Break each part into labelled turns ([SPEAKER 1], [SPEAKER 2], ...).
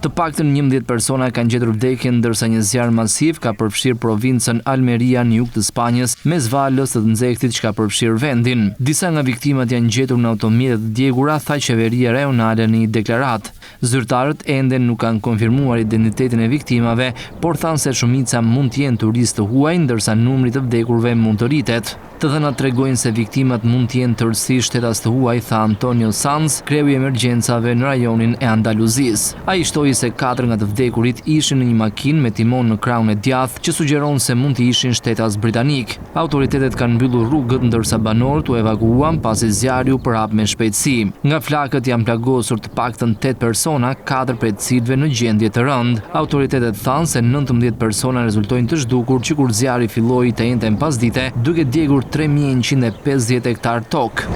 [SPEAKER 1] Të paktën 11 persona kanë gjetur vdekjen ndërsa një zjarr masiv ka përfshirë provincën Almeria në jug të Spanjës mes valës të nxehtit që ka përfshirë vendin. Disa nga viktimat janë gjetur në automjete të djegura, tha qeveria rajonale në një deklaratë. Zyrtarët ende nuk kanë konfirmuar identitetin e viktimave, por thanë se shumica mund të jenë turistë të huaj, ndërsa numri të vdekurve mund të rritet. Të dhënat tregojnë se viktimat mund të jenë tërësisht shtetas të huaj, tha Antonio Sanz, kreu i emergjencave në rajonin e Andaluzis. Ai shtoi se 4 nga të vdekurit ishin në një makinë me timon në krahun e djathtë, që sugjeron se mund të ishin shtetas britanik. Autoritetet kanë mbyllur rrugët ndërsa banorët u evakuuan pasi zjarri u përhap me shpejtësi. Nga flakët janë plagosur të paktën 8 persona, 4 prej të cilëve në gjendje të rëndë. Autoritetet thanë se 19 persona rezultojnë të zhdukur që kur zjarri filloi të njëjtën pasdite, duke djegur 3150 hektar tokë.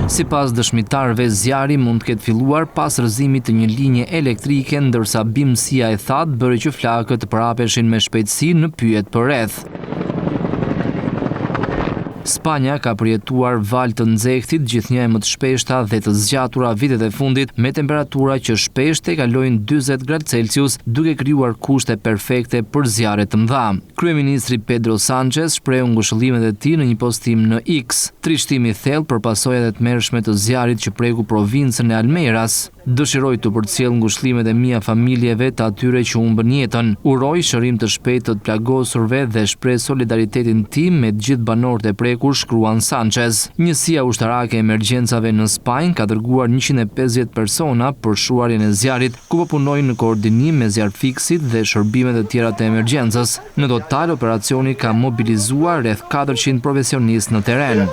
[SPEAKER 1] Sipas dëshmitarëve, zjarri mund të ketë filluar pas rrëzimit të një linje elektrike, ndërsa bimësia e thatë bëri që flakët të përhapeshin me shpejtësi në pyjet përreth. Spanja ka përjetuar val të nxehtit, gjithnjë më të shpeshta dhe të zgjatura vitet e fundit, me temperatura që shpesh kalojnë 40 gradë Celsius, duke krijuar kushte perfekte për zjarre të mëdha. Kryeministri Pedro Sánchez shprehu ngushëllimet e tij në një postim në X. Trishtim i thellë për pasojat e tmerrshme të zjarrit që preku provincën e Almeras. Dëshiroj të përcjell ngushëllimet e mia familjeve të atyre që humbën jetën. Uroj shërim të shpejtë të plagosurve dhe shpreh solidaritetin tim me të gjithë banorët e prekur, shkruan Sánchez. Njësia ushtarake e emergjencave në Spanjë ka dërguar 150 persona për shuarjen e zjarrit, ku po punojnë në koordinim me zjarrfiksit dhe shërbimet e tjera të emergjencës. Në total, operacioni ka mobilizuar rreth 400 profesionistë në teren.